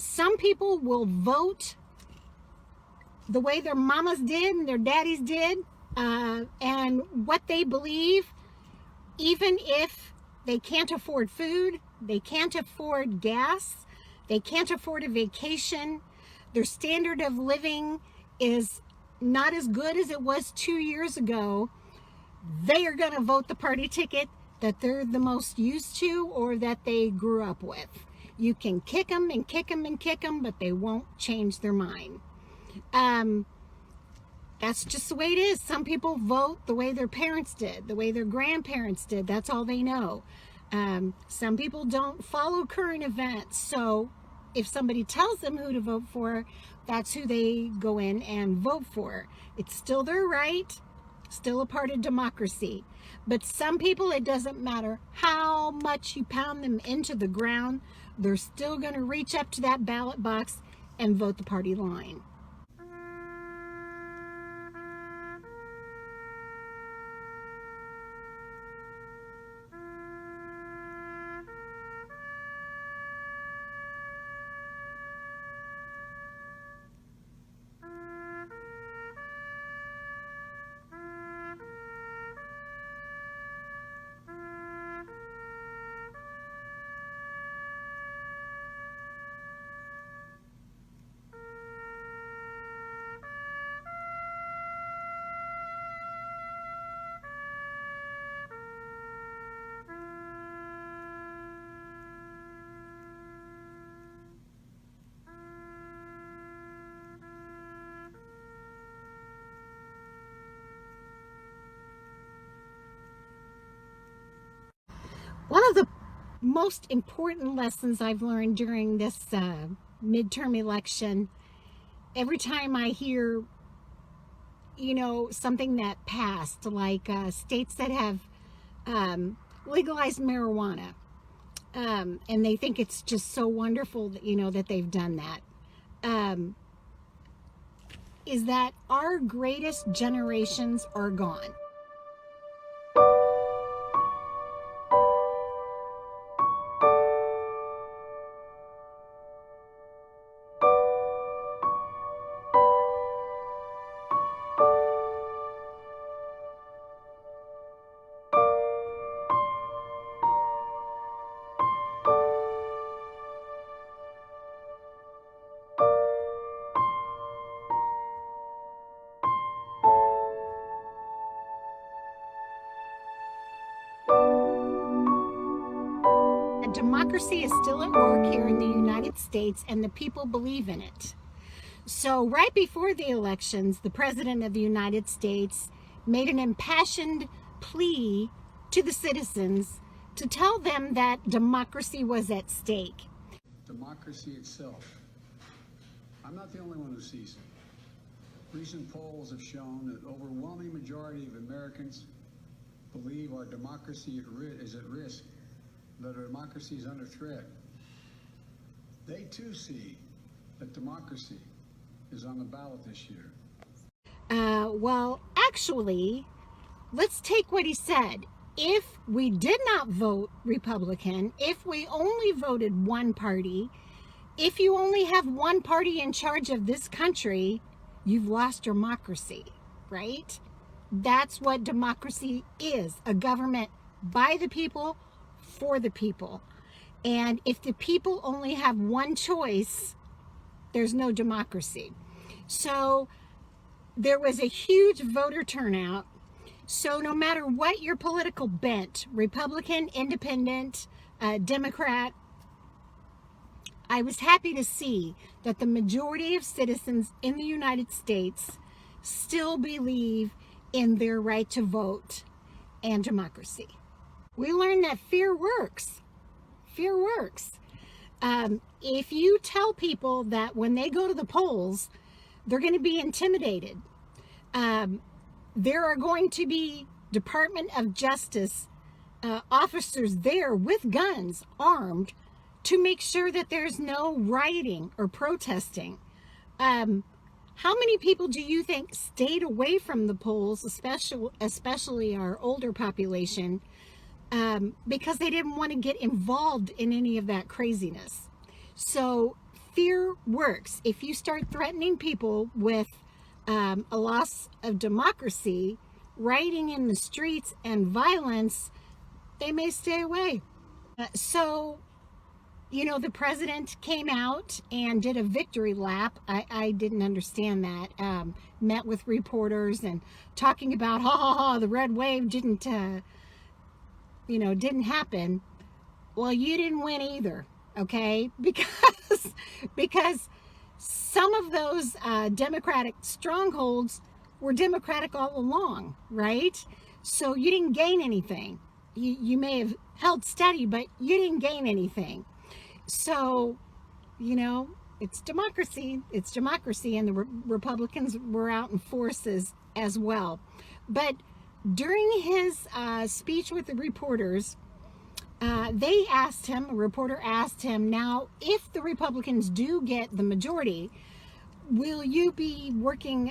some people will vote the way their mamas did and their daddies did, and what they believe, even if they can't afford food, they can't afford gas, they can't afford a vacation, their standard of living is not as good as it was 2 years ago, they are going to vote the party ticket that they're the most used to or that they grew up with. You can kick them and kick them and kick them, but they won't change their mind. That's just the way it is. Some people vote the way their parents did, the way their grandparents did. That's all they know. Some people don't follow current events. So if somebody tells them who to vote for, that's who they go in and vote for. It's still their right, still a part of democracy. But some people, it doesn't matter how much you pound them into the ground, they're still going to reach up to that ballot box and vote the party line. One of the most important lessons I've learned during this midterm election, every time I hear, something that passed, like states that have legalized marijuana, and they think it's just so wonderful that, that they've done that, is that our greatest generations are gone. Democracy is still at work here in the United States, and the people believe in it. So right before the elections, the President of the United States made an impassioned plea to the citizens to tell them that democracy was at stake. Democracy itself. I'm not the only one who sees it. Recent polls have shown that overwhelming majority of Americans believe our democracy is at risk, that our democracy is under threat. They too see that democracy is on the ballot this year. Well, actually, let's take what he said. If we did not vote Republican, if we only voted one party, if you only have one party in charge of this country, you've lost democracy, right? That's what democracy is, a government by the people, for the people. And if the people only have one choice, there's no democracy. So there was a huge voter turnout. So no matter what your political bent, Republican, Independent, Democrat, I was happy to see that the majority of citizens in the United States still believe in their right to vote and democracy. We learned that fear works. Fear works. If you tell people that when they go to the polls, they're going to be intimidated, there are going to be Department of Justice officers there with guns, armed, to make sure that there's no rioting or protesting. How many people do you think stayed away from the polls, especially our older population, because they didn't want to get involved in any of that craziness? So fear works. If you start threatening people with a loss of democracy, rioting in the streets, and violence, they may stay away. So, the president came out and did a victory lap. I didn't understand that. Met with reporters and talking about, the red wave didn't happen. Well, you didn't win either, okay? Because some of those Democratic strongholds were Democratic all along, right? So you didn't gain anything. You may have held steady, but you didn't gain anything. So, it's democracy. It's democracy, and the Republicans were out in forces as well. But during his speech with the reporters, a reporter asked him, now, if the Republicans do get the majority, will you be working,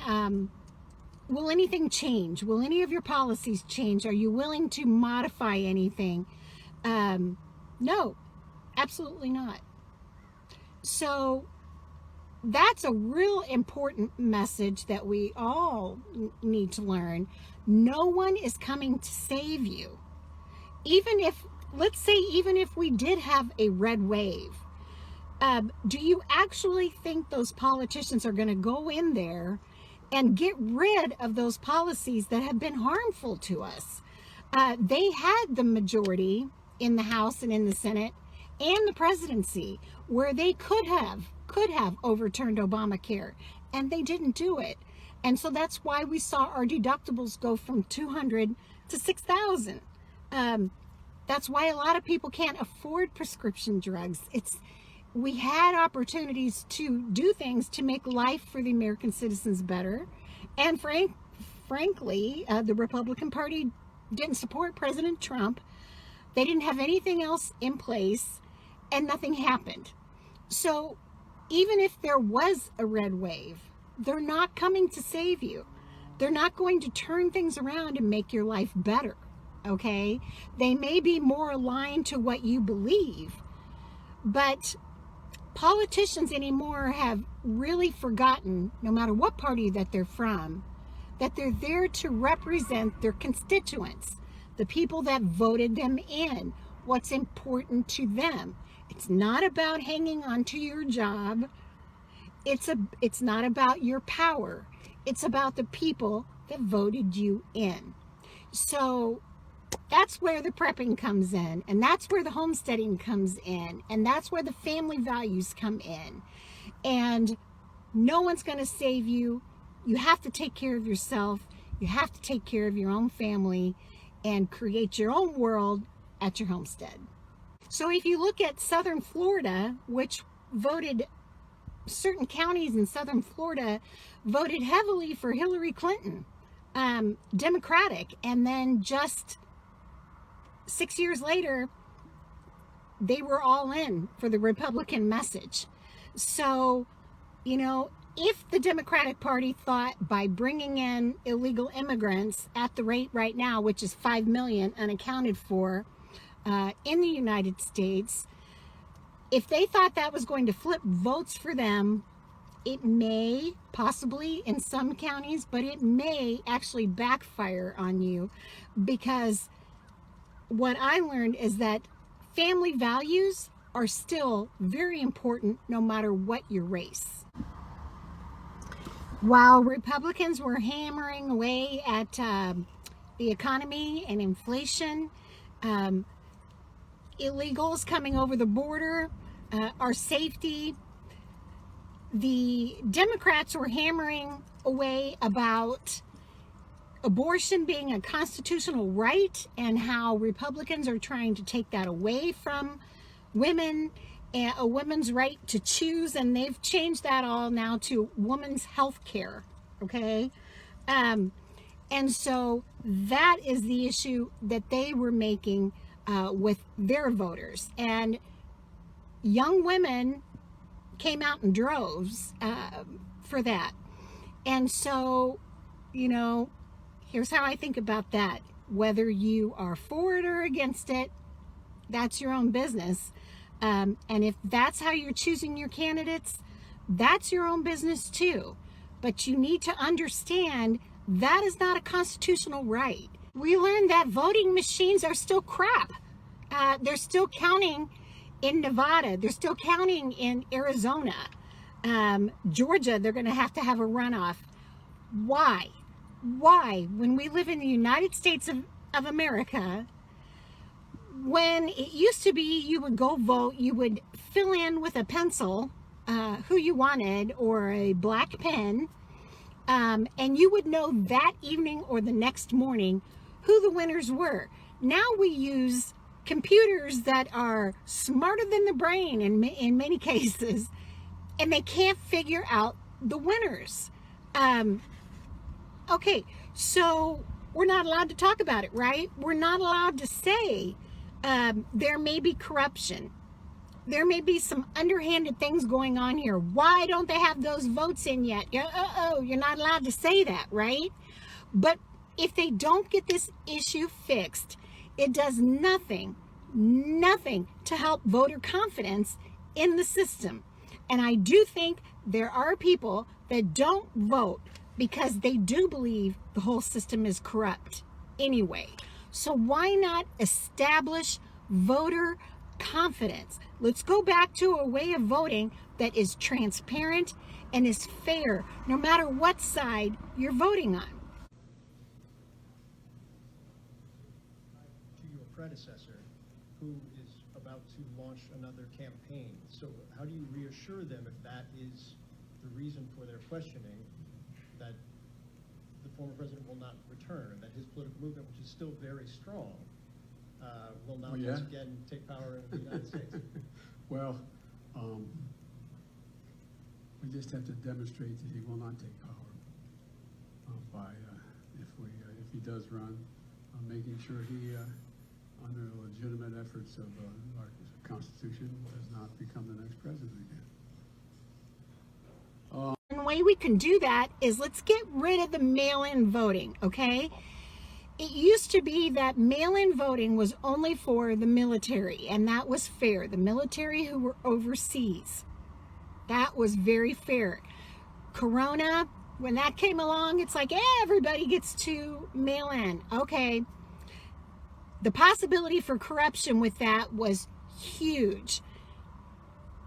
will anything change? Will any of your policies change? Are you willing to modify anything? No, absolutely not. So that's a real important message that we all need to learn. No one is coming to save you. Even if we did have a red wave, do you actually think those politicians are going to go in there and get rid of those policies that have been harmful to us? They had the majority in the House and in the Senate and the presidency where they could have overturned Obamacare, and they didn't do it. And so that's why we saw our deductibles go from $200 to $6,000. That's why a lot of people can't afford prescription drugs. We had opportunities to do things to make life for the American citizens better. And frankly, the Republican Party didn't support President Trump. They didn't have anything else in place, and nothing happened. So even if there was a red wave, they're not coming to save you. They're not going to turn things around and make your life better, okay? They may be more aligned to what you believe, but politicians anymore have really forgotten, no matter what party that they're from, that they're there to represent their constituents, the people that voted them in, what's important to them. It's not about hanging on to your job. It's not about your power. It's about the people that voted you in. So that's where the prepping comes in, and that's where the homesteading comes in, and that's where the family values come in. And no one's going to save you. You have to take care of yourself. You have to take care of your own family and create your own world at your homestead. So if you look at southern Florida, which voted, certain counties in southern Florida voted heavily for Hillary Clinton, Democratic, and then just 6 years later, they were all in for the Republican message. So, if the Democratic Party thought by bringing in illegal immigrants at the rate right now, which is 5 million unaccounted for in the United States, if they thought that was going to flip votes for them, it may, possibly in some counties, but it may actually backfire on you, because what I learned is that family values are still very important no matter what your race. While Republicans were hammering away at the economy and inflation, illegals coming over the border, our safety, the Democrats were hammering away about abortion being a constitutional right and how Republicans are trying to take that away from women, a woman's right to choose, and they've changed that all now to women's health care, okay? And so that is the issue that they were making with their voters. And young women came out in droves for that. And so, here's how I think about that. Whether you are for it or against it, that's your own business. And if that's how you're choosing your candidates, that's your own business too. But you need to understand that is not a constitutional right. We learned that voting machines are still crap. They're still counting in Nevada. They're still counting in Arizona. Georgia, they're going to have a runoff. Why? Why? When we live in the United States of America, when it used to be you would go vote, you would fill in with a pencil who you wanted or a black pen, and you would know that evening or the next morning who the winners were. Now we use computers that are smarter than the brain in many cases, and they can't figure out the winners. Okay, so we're not allowed to talk about it, right? We're not allowed to say there may be corruption. There may be some underhanded things going on here. Why don't they have those votes in yet? You're not allowed to say that, right? But if they don't get this issue fixed, it does nothing to help voter confidence in the system. And I do think there are people that don't vote because they do believe the whole system is corrupt anyway. So why not establish voter confidence? Let's go back to a way of voting that is transparent and is fair, no matter what side you're voting on. To your predecessor, who is about to launch another campaign. So how do you reassure them if that is the reason for their questioning, that the former president will not return, and that his political movement, which is still very strong, will not once again take power in the United States? Well, we just have to demonstrate that he will not take power by if he does run, making sure he, under legitimate efforts of our Constitution, does not become the next president again. One way we can do that is let's get rid of the mail-in voting, okay? It used to be that mail-in voting was only for the military, and that was fair. The military who were overseas. That was very fair. Corona, when that came along, it's like everybody gets to mail in. Okay. The possibility for corruption with that was huge.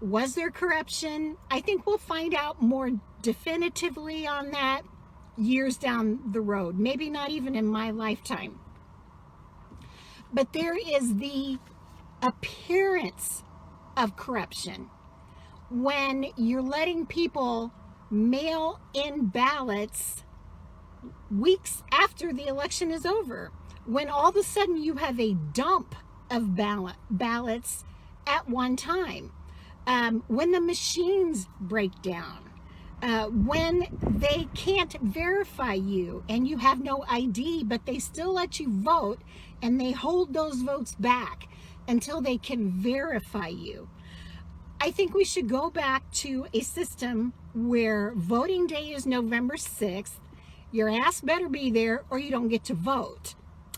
Was there corruption? I think we'll find out more definitively on that years down the road, maybe not even in my lifetime. But there is the appearance of corruption when you're letting people mail in ballots weeks after the election is over, when all of a sudden you have a dump of ballots at one time, when the machines break down, when they can't verify you and you have no ID, but they still let you vote and they hold those votes back until they can verify you. I think we should go back to a system where voting day is November 6th. Your ass better be there or you don't get to vote.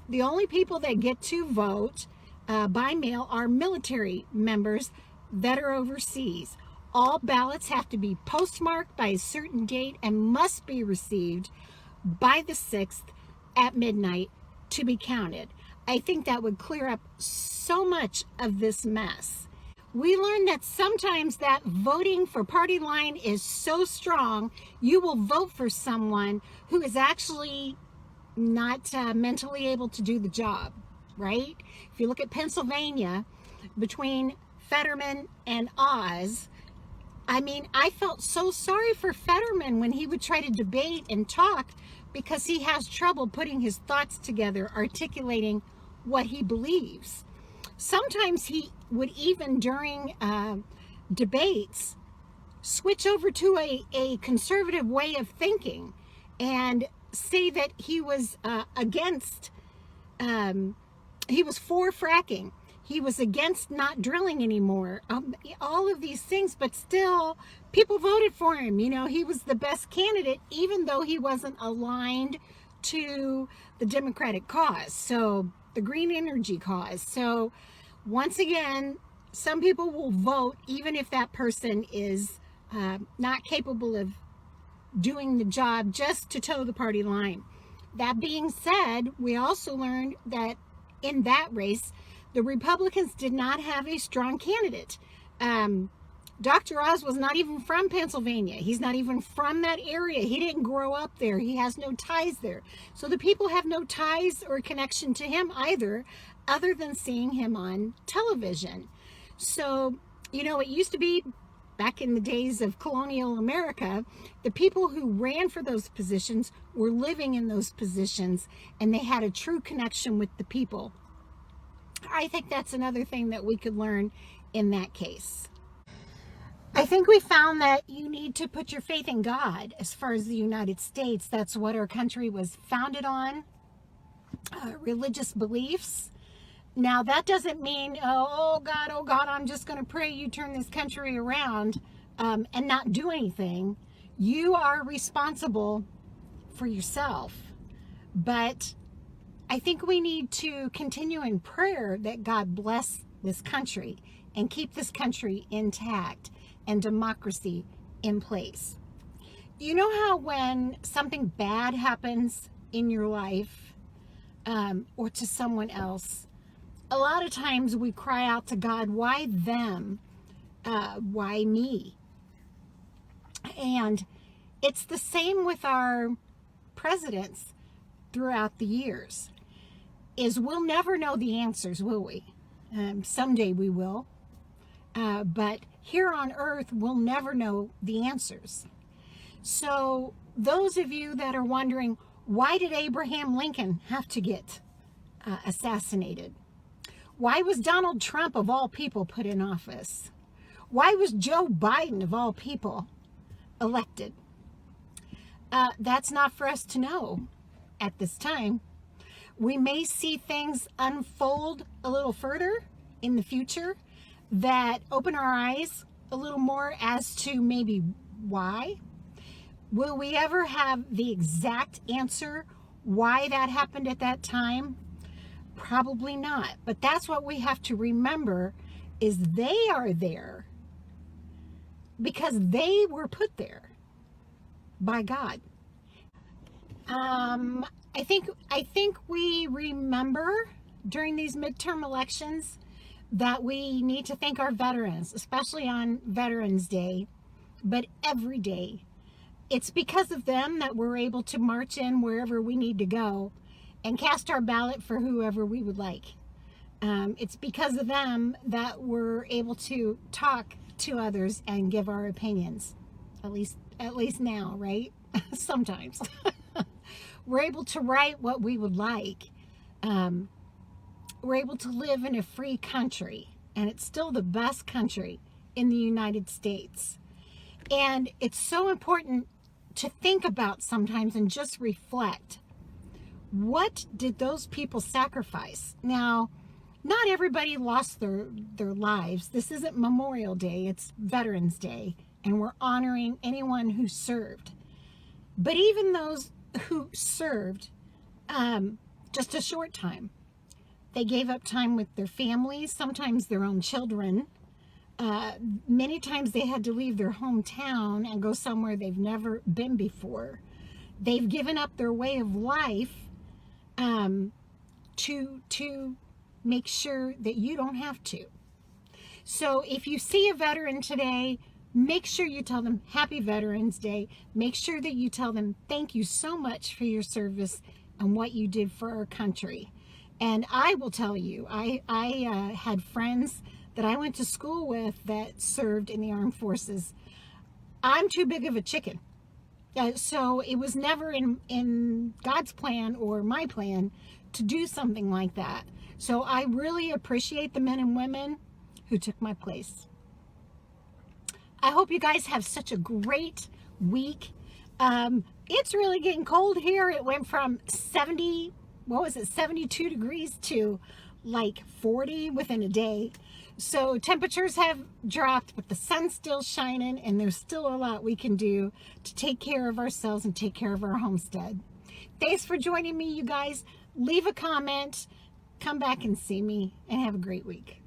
The only people that get to vote by mail are military members that are overseas. All ballots have to be postmarked by a certain date and must be received by the 6th at midnight to be counted. I think that would clear up so much of this mess. We learned that sometimes that voting for party line is so strong, you will vote for someone who is actually not mentally able to do the job, right? If you look at Pennsylvania, between Fetterman and Oz, I mean, I felt so sorry for Fetterman when he would try to debate and talk because he has trouble putting his thoughts together, articulating what he believes. Sometimes he would even during debates switch over to a conservative way of thinking and say that he was he was for fracking. He was against not drilling anymore. All of these things, but still people voted for him. You know, he was the best candidate, even though he wasn't aligned to the Democratic cause. So the green energy cause. So once again, some people will vote even if that person is not capable of doing the job, just to toe the party line. That being said, we also learned that in that race, the Republicans did not have a strong candidate. Dr. Oz was not even from Pennsylvania. He's not even from that area. He didn't grow up there. He has no ties there. So the people have no ties or connection to him either, other than seeing him on television. So, you know, it used to be back in the days of colonial America, the people who ran for those positions were living in those positions, and they had a true connection with the people. I think that's another thing that we could learn in that case. I think we found that you need to put your faith in God as far as the United States. That's what our country was founded on, religious beliefs. Now, that doesn't mean, oh God, I'm just going to pray you turn this country around and not do anything. You are responsible for yourself. But I think we need to continue in prayer that God bless this country and keep this country intact and democracy in place. You know how when something bad happens in your life or to someone else, a lot of times we cry out to God, why them? Why me? And it's the same with our presidents throughout the years, is we'll never know the answers, will we? Someday we will. But here on earth, we'll never know the answers. So those of you that are wondering, why did Abraham Lincoln have to get assassinated? Why was Donald Trump, of all people, put in office? Why was Joe Biden, of all people, elected? That's not for us to know at this time. We may see things unfold a little further in the future that open our eyes a little more as to maybe why. Will we ever have the exact answer why that happened at that time? Probably not. But that's what we have to remember, is they are there because they were put there by God. I think we remember during these midterm elections that we need to thank our veterans, especially on Veterans Day, but every day. It's because of them that we're able to march in wherever we need to go and cast our ballot for whoever we would like. It's because of them that we're able to talk to others and give our opinions. At least now, right? Sometimes. We're able to write what we would like. We're able to live in a free country, and it's still the best country in the United States. And it's so important to think about sometimes and just reflect. What did those people sacrifice? Now, not everybody lost their lives. This isn't Memorial Day, it's Veterans Day, and we're honoring anyone who served. But even those who served just a short time, they gave up time with their families, sometimes their own children. Many times they had to leave their hometown and go somewhere they've never been before. They've given up their way of life to make sure that you don't have to. So if you see a veteran today, make sure you tell them Happy Veterans Day. Make sure that you tell them thank you so much for your service and what you did for our country. And I will tell you, I had friends that I went to school with that served in the armed forces. I'm too big of a chicken. So it was never in God's plan or my plan to do something like that. So I really appreciate the men and women who took my place. I hope you guys have such a great week. It's really getting cold here. It went from 72 degrees to like 40 within a day. So temperatures have dropped, but the sun's still shining, and there's still a lot we can do to take care of ourselves and take care of our homestead. Thanks for joining me, you guys. Leave a comment, come back and see me, and have a great week.